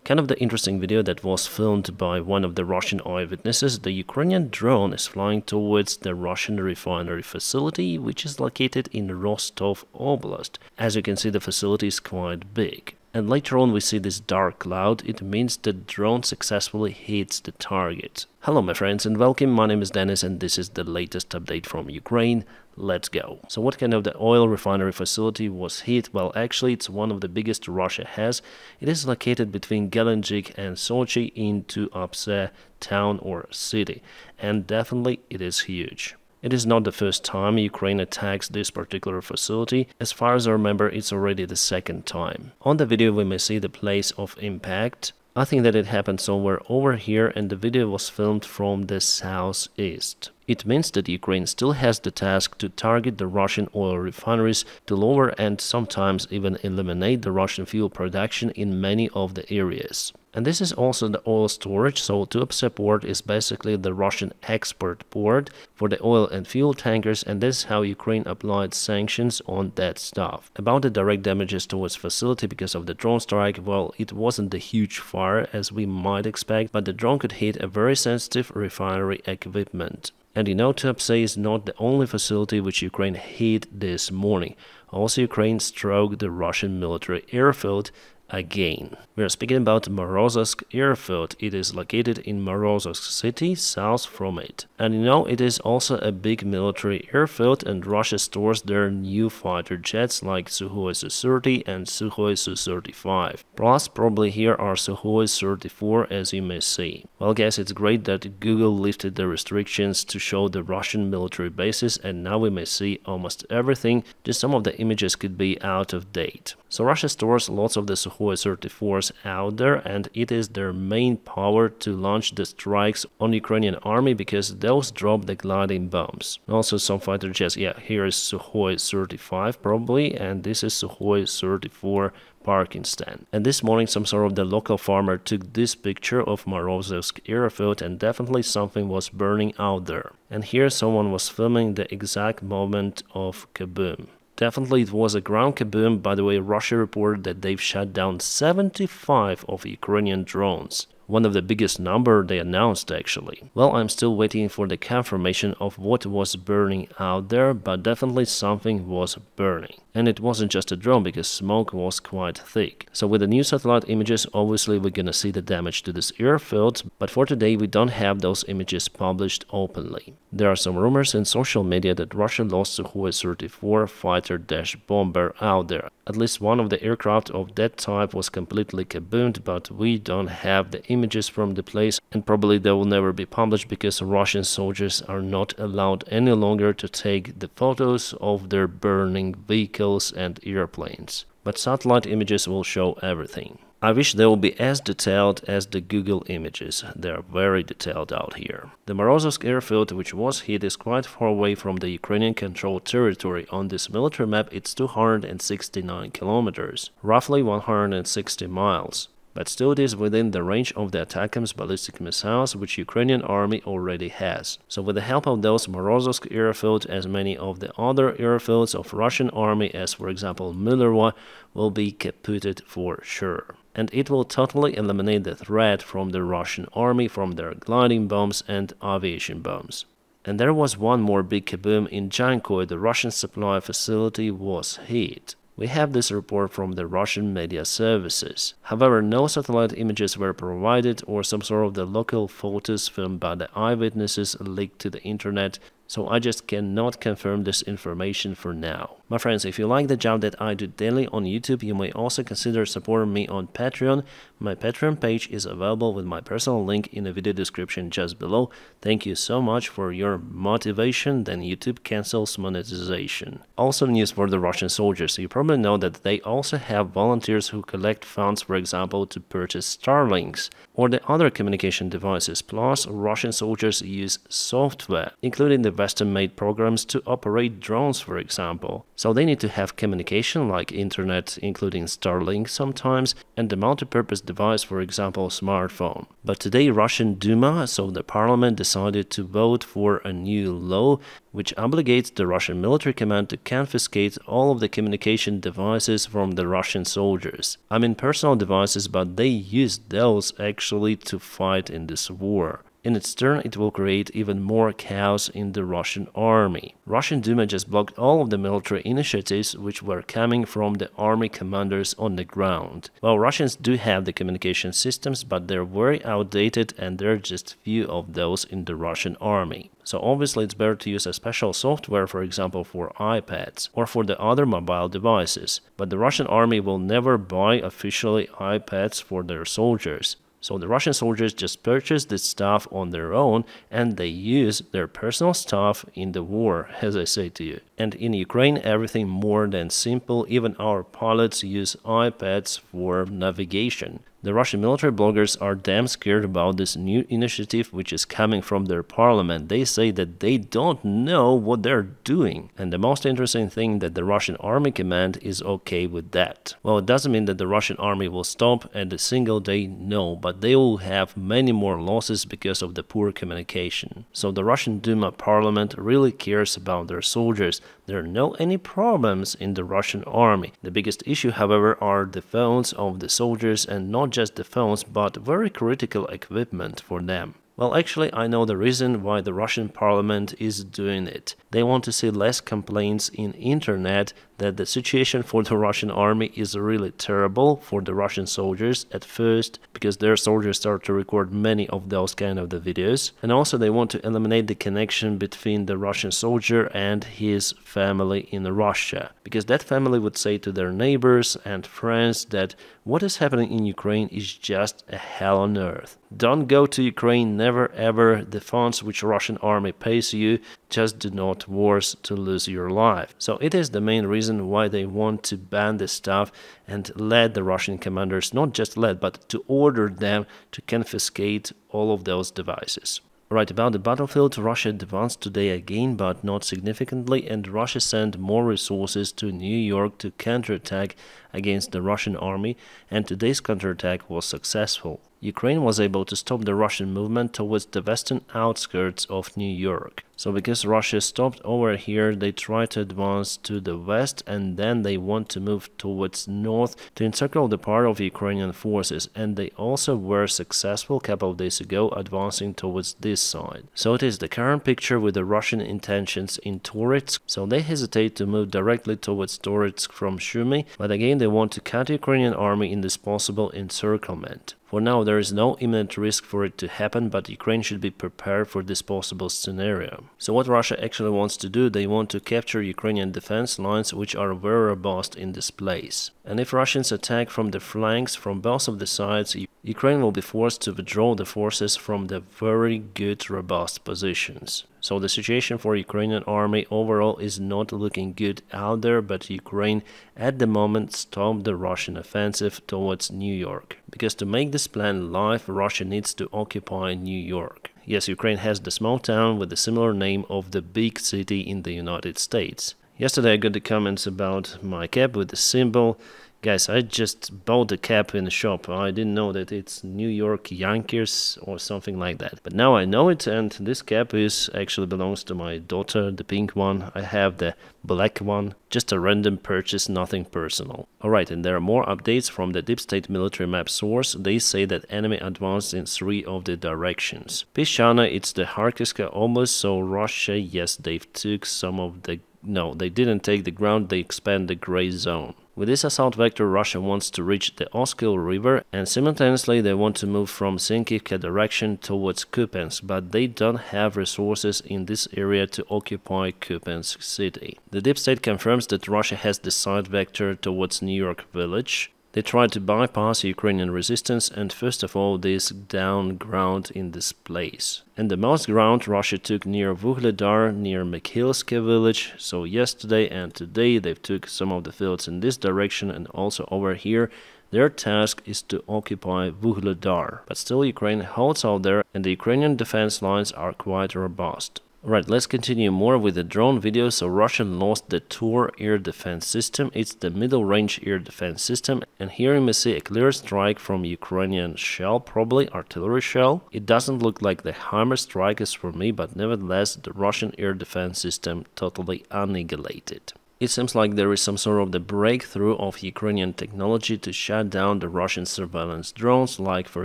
Kind of the interesting video that was filmed by one of the Russian eyewitnesses. The Ukrainian drone is flying towards the Russian refinery facility, which is located in Rostov Oblast. As you can see, the facility is quite big. And later on we see this dark cloud. It means the drone successfully hits the target. Hello my friends and welcome, my name is Dennis and this is the latest update from Ukraine. Let's go. So what kind of the oil refinery facility was hit? Well, actually it's one of the biggest Russia has. It is located between Gelendzhik and Sochi in Tuapse town or city. And definitely it is huge. It is not the first time Ukraine attacks this particular facility. As far as I remember, it's already the second time. On the video we may see the place of impact. I think that it happened somewhere over here and the video was filmed from the southeast. It means that Ukraine still has the task to target the Russian oil refineries to lower and sometimes even eliminate the Russian fuel production in many of the areas. And this is also the oil storage, so Tuapse port is basically the Russian export port for the oil and fuel tankers, and this is how Ukraine applied sanctions on that stuff. About the direct damages towards facility because of the drone strike, well, it wasn't a huge fire as we might expect, but the drone could hit a very sensitive refinery equipment. And you know, Tuapse is not the only facility which Ukraine hit this morning. Also, Ukraine struck the Russian military airfield again. We are speaking about Morozovsk Airfield. It is located in Morozovsk city, south from it. And you know, it is also a big military airfield and Russia stores their new fighter jets like Sukhoi Su-30 and Sukhoi Su-35. Plus, probably here are Sukhoi Su-34 as you may see. Well guys, it's great that Google lifted the restrictions to show the Russian military bases and now we may see almost everything, just some of the images could be out of date. So Russia stores lots of the Sukhoi Su-34s out there and it is their main power to launch the strikes on Ukrainian army because those drop the gliding bombs. Also some fighter jets, yeah, here is Sukhoi Su-35 probably and this is Sukhoi Su-34 parking stand. And this morning some sort of the local farmer took this picture of Morozovsk airfield and definitely something was burning out there. And here someone was filming the exact moment of kaboom. Definitely it was a ground kaboom. By the way, Russia reported that they've shot down 75 of Ukrainian drones. One of the biggest number they announced actually. Well, I'm still waiting for the confirmation of what was burning out there, but definitely something was burning. And it wasn't just a drone because smoke was quite thick. So with the new satellite images, obviously we're gonna see the damage to this airfield, but for today we don't have those images published openly. There are some rumors in social media that Russia lost Sukhoi Su-34 fighter-bomber out there. At least one of the aircraft of that type was completely kaboomed, but we don't have the images from the place and probably they will never be published because Russian soldiers are not allowed any longer to take the photos of their burning vehicles and airplanes. But satellite images will show everything. I wish they will be as detailed as the Google images. They are very detailed out here. The Morozovsk airfield, which was hit, is quite far away from the Ukrainian controlled territory. On this military map, it's 269 kilometers, roughly 160 miles. But still it is within the range of the ATACMS ballistic missiles which Ukrainian army already has. So with the help of those Morozovsk airfield, as many of the other airfields of Russian army as for example Millerwa will be kaputted for sure. And it will totally eliminate the threat from the Russian army from their gliding bombs and aviation bombs. And there was one more big kaboom in Jankoy. The Russian supply facility was hit. We have this report from the Russian media services. However, no satellite images were provided or some sort of the local photos filmed by the eyewitnesses leaked to the internet, so I just cannot confirm this information for now. My friends, if you like the job that I do daily on YouTube, you may also consider supporting me on Patreon. My Patreon page is available with my personal link in the video description just below. Thank you so much for your motivation, then YouTube cancels monetization. Also news for the Russian soldiers. You probably know that they also have volunteers who collect funds, for example, to purchase Starlinks or the other communication devices. Plus, Russian soldiers use software, including the Western-made programs to operate drones, for example. So they need to have communication like internet, including Starlink sometimes, and a multi-purpose device, for example, smartphone. But today Russian Duma, so the parliament, decided to vote for a new law which obligates the Russian military command to confiscate all of the communication devices from the Russian soldiers. I mean personal devices, but they use those actually to fight in this war. In its turn, it will create even more chaos in the Russian army. Russian Duma just blocked all of the military initiatives which were coming from the army commanders on the ground. Well, Russians do have the communication systems, but they're very outdated and there are just few of those in the Russian army. So obviously it's better to use a special software, for example for iPads or for the other mobile devices. But the Russian army will never buy officially iPads for their soldiers. So the Russian soldiers just purchase this stuff on their own and they use their personal stuff in the war, as I say to you. And in Ukraine everything more than simple, even our pilots use iPads for navigation. The Russian military bloggers are damn scared about this new initiative which is coming from their parliament. They say that they don't know what they're doing. And the most interesting thing that the Russian army command is okay with that. Well, it doesn't mean that the Russian army will stop at a single day, no, but they will have many more losses because of the poor communication. So the Russian Duma parliament really cares about their soldiers. There are no any problems in the Russian army. The biggest issue, however, are the phones of the soldiers, and not just the phones, but very critical equipment for them. Well, actually, I know the reason why the Russian parliament is doing it. They want to see less complaints in internet that the situation for the Russian army is really terrible for the Russian soldiers at first, because their soldiers start to record many of those kind of the videos. And also they want to eliminate the connection between the Russian soldier and his family in Russia, because that family would say to their neighbors and friends that what is happening in Ukraine is just a hell on earth. Don't go to Ukraine, never ever. The funds which Russian army pays you just do not worth to lose your life. So it is the main reason why they want to ban this stuff and let the Russian commanders, not just let, but to order them to confiscate all of those devices. Right, about the battlefield, Russia advanced today again, but not significantly, and Russia sent more resources to New York to counterattack against the Russian army, and today's counterattack was successful. Ukraine was able to stop the Russian movement towards the western outskirts of New York. So because Russia stopped over here, they try to advance to the west, and then they want to move towards north to encircle the part of Ukrainian forces, and they also were successful a couple of days ago advancing towards this side. So it is the current picture with the Russian intentions in Toretsk. So they hesitate to move directly towards Toretsk from Sumy, but again they want to cut the Ukrainian army in this possible encirclement. For now, there is no imminent risk for it to happen, but Ukraine should be prepared for this possible scenario. So what Russia actually wants to do, they want to capture Ukrainian defense lines, which are very robust in this place. And if Russians attack from the flanks, from both of the sides, Ukraine will be forced to withdraw the forces from the very good, robust positions. So the situation for Ukrainian army overall is not looking good out there, but Ukraine at the moment stopped the Russian offensive towards New York. Because to make this plan live, Russia needs to occupy New York. Yes, Ukraine has the small town with the similar name of the big city in the United States. Yesterday I got the comments about my cap with the symbol. Guys, I just bought the cap in the shop. I didn't know that it's New York Yankees or something like that. But now I know it, and this cap actually belongs to my daughter, the pink one. I have the black one. Just a random purchase, nothing personal. Alright, and there are more updates from the Deep State military map source. They say that enemy advanced in 3 of the directions. Peshana, it's the Kharkivska Oblast, so Russia, yes, they've took some of the... No, they didn't take the ground, they expand the gray zone. With this assault vector, Russia wants to reach the Oskil River, and simultaneously they want to move from Sinkivka direction towards Kupiansk, but they don't have resources in this area to occupy Kupiansk city. The Deep State confirms that Russia has the side vector towards New York Village. They tried to bypass Ukrainian resistance and first of all this down ground in this place. And the most ground Russia took near Vuhledar, near Mikhilske village. So yesterday and today they've took some of the fields in this direction and also over here. Their task is to occupy Vuhledar. But still Ukraine holds out there and the Ukrainian defense lines are quite robust. Alright, let's continue more with the drone video. So Russia lost the Tor air defense system. It's the middle range air defense system, and here you may see a clear strike from Ukrainian shell, probably artillery shell. It doesn't look like the Hammer strikers for me, but nevertheless the Russian air defense system totally annihilated. It seems like there is some sort of the breakthrough of Ukrainian technology to shut down the Russian surveillance drones, like for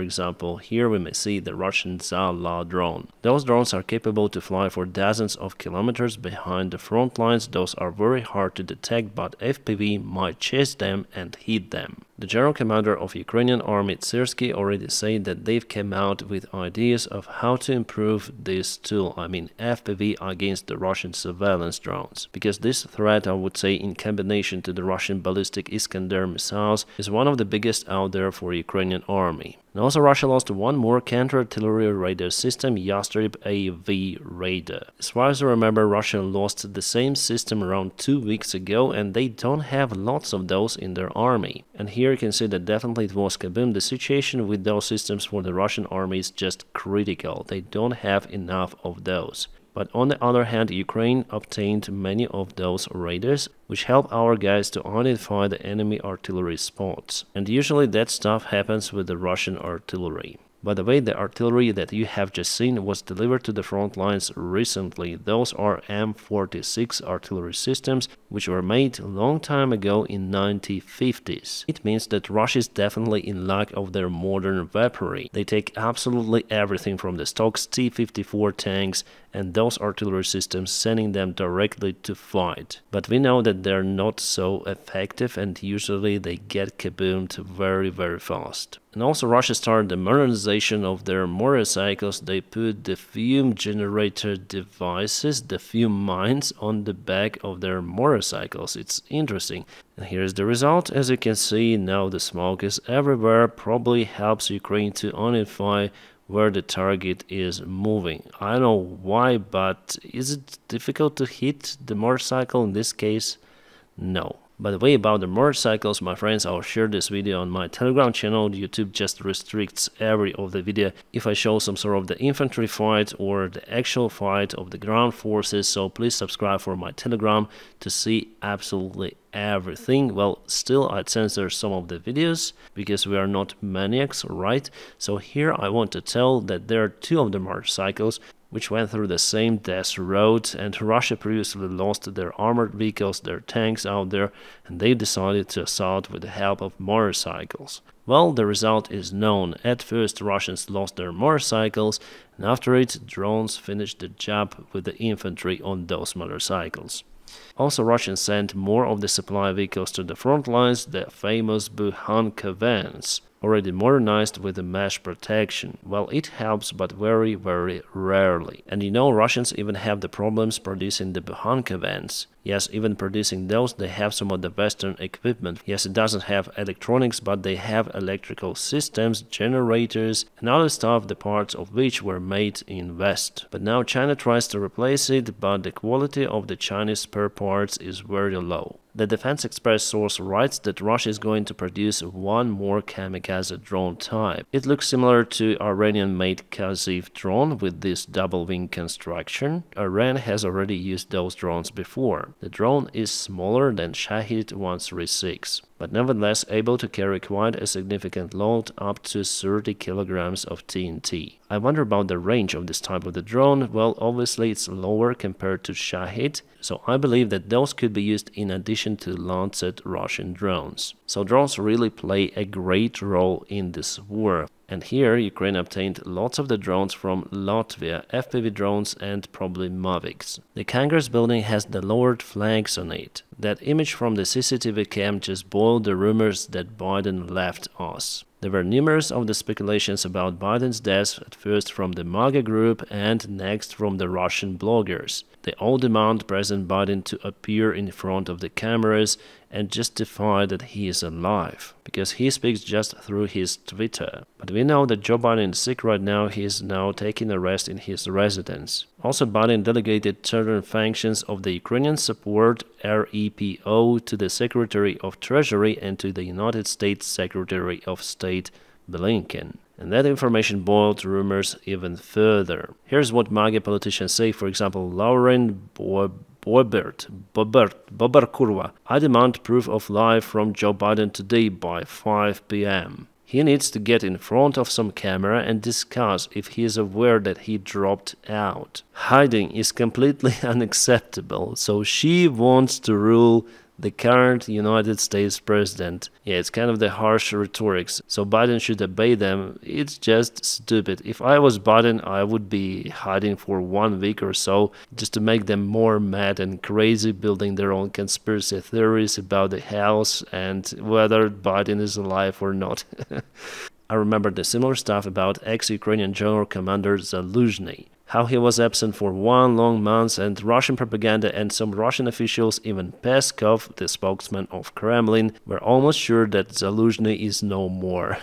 example here we may see the Russian Zala drone. Those drones are capable to fly for dozens of kilometers behind the front lines. Those are very hard to detect, but FPV might chase them and hit them. The general commander of Ukrainian army Tsersky already said that they've come out with ideas of how to improve this tool, I mean FPV, against the Russian surveillance drones, because this threat, I would say, in combination to the Russian ballistic Iskander missiles, is one of the biggest out there for Ukrainian army. And also Russia lost one more counter-artillery radar system, Yastreb AV radar. As far as I remember, Russia lost the same system around 2 weeks ago, and they don't have lots of those in their army. And here you can see that definitely it was kaboom. The situation with those systems for the Russian army is just critical. They don't have enough of those. But on the other hand, Ukraine obtained many of those radars, which help our guys to identify the enemy artillery spots. And usually that stuff happens with the Russian artillery. By the way, the artillery that you have just seen was delivered to the front lines recently. Those are M46 artillery systems, which were made a long time ago in 1950s. It means that Russia is definitely in lack of their modern weaponry. They take absolutely everything from the stocks T-54 tanks and those artillery systems, sending them directly to fight. But we know that they're not so effective, and usually they get kaboomed very, very fast. And also Russia started the modernization of their motorcycles. They put the fume generator devices, the fume mines, on the back of their motorcycles. It's interesting. And here's the result. As you can see, now the smoke is everywhere. Probably helps Ukraine to identify where the target is moving. I don't know why, but is it difficult to hit the motorcycle in this case? No. By the way, about the motorcycles, my friends, I'll share this video on my Telegram channel. YouTube just restricts every of the video if I show some sort of the infantry fight or the actual fight of the ground forces, so please subscribe for my Telegram to see absolutely everything. Well, still I'd censor some of the videos because we are not maniacs, right? So here I want to tell that there are two of the motorcycles which went through the same death road, and Russia previously lost their armored vehicles, their tanks out there, and they decided to assault with the help of motorcycles. Well, the result is known. At first Russians lost their motorcycles, and after it drones finished the job with the infantry on those motorcycles. Also, Russians sent more of the supply vehicles to the front lines, the famous Bukhanka vans, already modernized with the mesh protection. Well, it helps, but very, very rarely. And you know, Russians even have the problems producing the Bukhanka vans. Yes, even producing those, they have some of the Western equipment. Yes, it doesn't have electronics, but they have electrical systems, generators, and other stuff, the parts of which were made in West. But now China tries to replace it, but the quality of the Chinese spare parts is very low. The Defense Express source writes that Russia is going to produce one more kamikaze drone type. It looks similar to Iranian-made Kazyv drone with this double-wing construction. Iran has already used those drones before. The drone is smaller than Shahid 136, but nevertheless able to carry quite a significant load, up to 30 kilograms of TNT. I wonder about the range of this type of the drone. Well, obviously it's lower compared to Shahid, so I believe that those could be used in addition to Lancet Russian drones. So drones really play a great role in this war. And here Ukraine obtained lots of the drones from Latvia, FPV drones and probably Mavics. The Congress building has the lowered flags on it. That image from the CCTV cam just boiled the rumors that Biden left us. There were numerous of the speculations about Biden's death, at first from the MAGA group and next from the Russian bloggers. They all demand President Biden to appear in front of the cameras and justify that he is alive, because he speaks just through his Twitter. But we know that Joe Biden is sick right now. He is now taking a rest in his residence. Also, Biden delegated certain functions of the Ukrainian support REPO to the Secretary of Treasury and to the United States Secretary of State Blinken. And that information boiled rumors even further. Here's what MAGA politicians say, for example, Lauren Boebert, Kurwa. I demand proof of life from Joe Biden today by 5 p.m. He needs to get in front of some camera and discuss if he is aware that he dropped out. Hiding is completely unacceptable, so she wants to rule the current United States president. Yeah, it's kind of the harsh rhetorics, so Biden should obey them. It's just stupid. If I was Biden, I would be hiding for 1 week or so just to make them more mad and crazy, building their own conspiracy theories about the House and whether Biden is alive or not. I remember the similar stuff about ex-Ukrainian General Commander Zaluzhny, how he was absent for 1 long month, and Russian propaganda and some Russian officials, even Peskov, the spokesman of Kremlin, were almost sure that Zaluzhny is no more.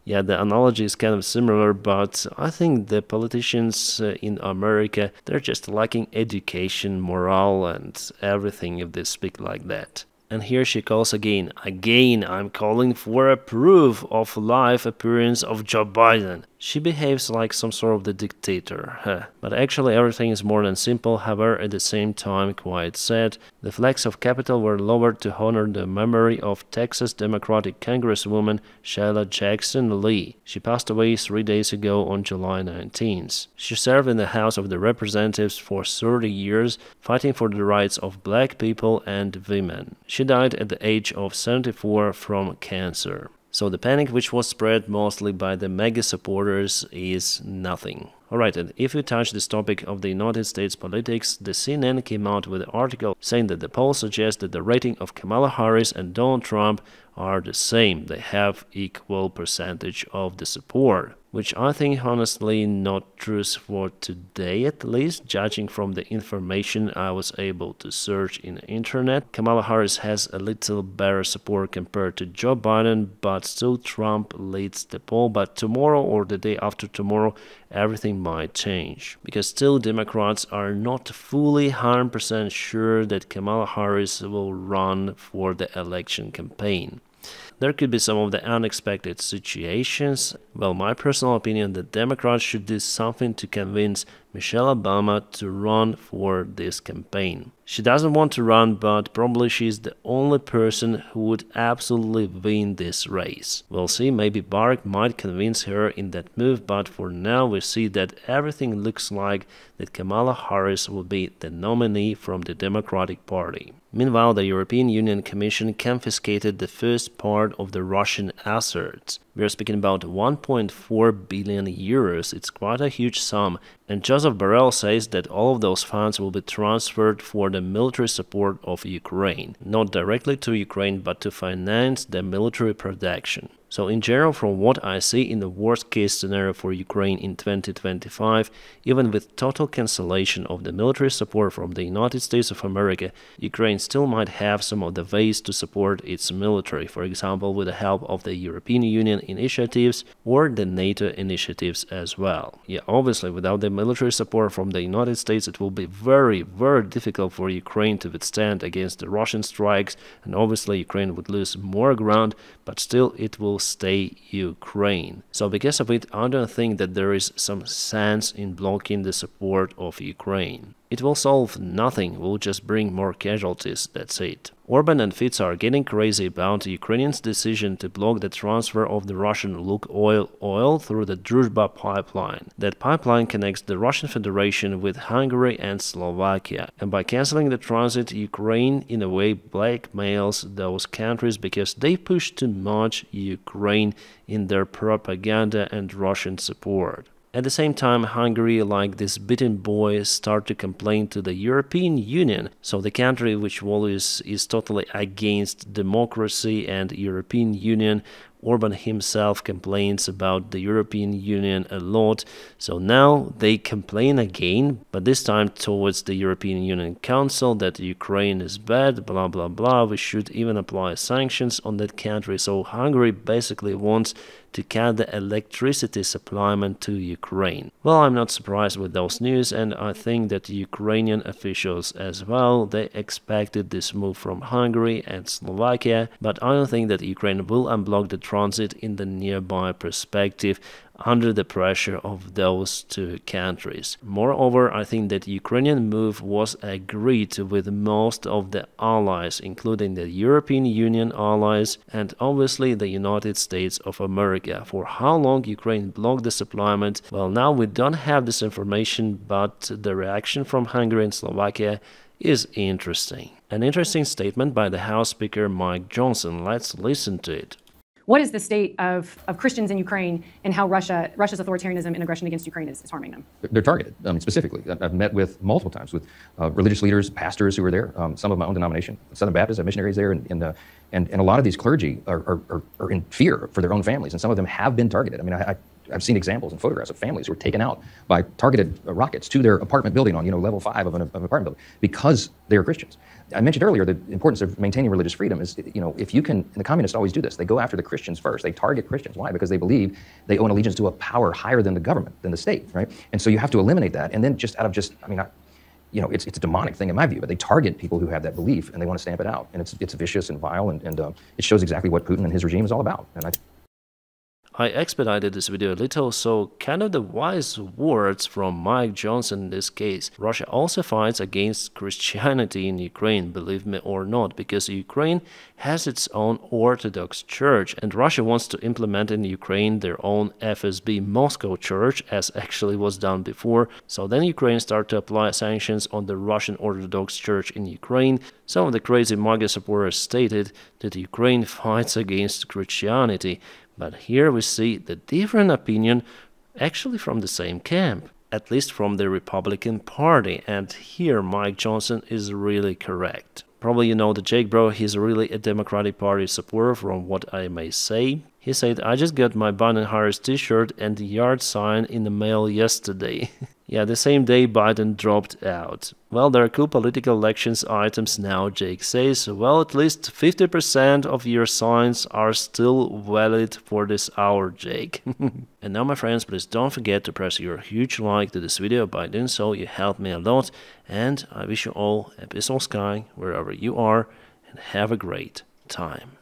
Yeah, the analogy is kind of similar, but I think the politicians in America, they're just lacking education, morale, and everything if they speak like that. And here she calls again, I'm calling for a proof of live appearance of Joe Biden. She behaves like some sort of the dictator, But actually everything is more than simple, however at the same time quite sad. The flags of Capitol were lowered to honor the memory of Texas Democratic Congresswoman Sheila Jackson Lee. She passed away 3 days ago on July 19th. She served in the House of the Representatives for 30 years, fighting for the rights of black people and women. She died at the age of 74 from cancer. So the panic which was spread mostly by the MAGA supporters is nothing. Alright, and if we touch this topic of the United States politics, the CNN came out with an article saying that the poll suggests that the rating of Kamala Harris and Donald Trump are the same. They have equal percentage of the support, which I think honestly not true for today, at least, judging from the information I was able to search in the internet. Kamala Harris has a little better support compared to Joe Biden, but still Trump leads the poll. But tomorrow or the day after tomorrow, everything might change, because still Democrats are not fully 100% sure that Kamala Harris will run for the election campaign. There could be some of the unexpected situations. Well, my personal opinion, the Democrats should do something to convince Michelle Obama to run for this campaign. She doesn't want to run, but probably she's the only person who would absolutely win this race. We'll see, maybe Barack might convince her in that move, but for now we see that everything looks like that Kamala Harris will be the nominee from the Democratic Party. Meanwhile, the European Union Commission confiscated the first part of the Russian assets. We are speaking about 1.4 billion euros. It's quite a huge sum. And Joseph Borrell says that all of those funds will be transferred for the military support of Ukraine. Not directly to Ukraine, but to finance the military production. So in general, from what I see in the worst case scenario for Ukraine in 2025, even with total cancellation of the military support from the United States of America, Ukraine still might have some of the ways to support its military, for example with the help of the European Union initiatives or the NATO initiatives as well. Yeah, obviously without the military support from the United States, it will be very, very difficult for Ukraine to withstand against the Russian strikes, and obviously Ukraine would lose more ground, but still it will stay Ukraine. So because of it, I don't think that there is some sense in blocking the support of Ukraine. It will solve nothing, will just bring more casualties, that's it. Orban and Fitz are getting crazy about Ukrainians' decision to block the transfer of the Russian Lukoil oil through the Druzhba pipeline. That pipeline connects the Russian Federation with Hungary and Slovakia. And by cancelling the transit, Ukraine in a way blackmails those countries because they push too much Ukraine in their propaganda and Russian support. At the same time, Hungary, like this beaten boy, start to complain to the European Union. So the country which always is totally against democracy and European Union, Orban himself complains about the European Union a lot, so now they complain again, but this time towards the European Union Council that Ukraine is bad, blah blah blah, we should even apply sanctions on that country. So Hungary basically wants to cut the electricity supply to Ukraine. Well, I'm not surprised with those news, and I think that the Ukrainian officials as well, they expected this move from Hungary and Slovakia, but I don't think that Ukraine will unblock the transit in the nearby perspective. under the pressure of those two countries. Moreover, I think that Ukrainian move was agreed with most of the allies, including the European Union allies and obviously the United States of America. For how long Ukraine blocked the supplement, well, now we don't have this information, but the reaction from Hungary and Slovakia is interesting. An interesting statement by the House Speaker Mike Johnson. Let's listen to it. What is the state of Christians in Ukraine and how Russia's authoritarianism and aggression against Ukraine is harming them? They're targeted, specifically. I've met with multiple times with religious leaders, pastors who are there, some of my own denomination, Southern Baptists, have missionaries there, and a lot of these clergy are in fear for their own families, and some of them have been targeted. I mean, I've seen examples and photographs of families who were taken out by targeted rockets to their apartment building on, level 5 of an apartment building because they are Christians. I mentioned earlier the importance of maintaining religious freedom is, if you can, and the communists always do this, they go after the Christians first. They target Christians. Why? Because they believe they owe an allegiance to a power higher than the government, than the state, right? And so you have to eliminate that. And then it's a demonic thing in my view, but they target people who have that belief and they want to stamp it out. And it's vicious and vile, and it shows exactly what Putin and his regime is all about. And I expedited this video a little, so kind of the wise words from Mike Johnson in this case. Russia also fights against Christianity in Ukraine, believe me or not, because Ukraine has its own Orthodox Church, and Russia wants to implement in Ukraine their own FSB Moscow Church, as actually was done before. So then Ukraine started to apply sanctions on the Russian Orthodox Church in Ukraine. Some of the crazy MAGA supporters stated that Ukraine fights against Christianity. But here we see the different opinion actually from the same camp, at least from the Republican Party, and here Mike Johnson is really correct. Probably you know the Jake bro, he's really a Democratic Party supporter from what I may say. He said, I just got my Biden-Harris t-shirt and the yard sign in the mail yesterday. Yeah, the same day Biden dropped out. Well, there are cool political elections items now, Jake says. Well, at least 50% of your signs are still valid for this hour, Jake. And now, my friends, please don't forget to press your huge like to this video. By doing so, you help me a lot. And I wish you all a peaceful sky wherever you are, and have a great time.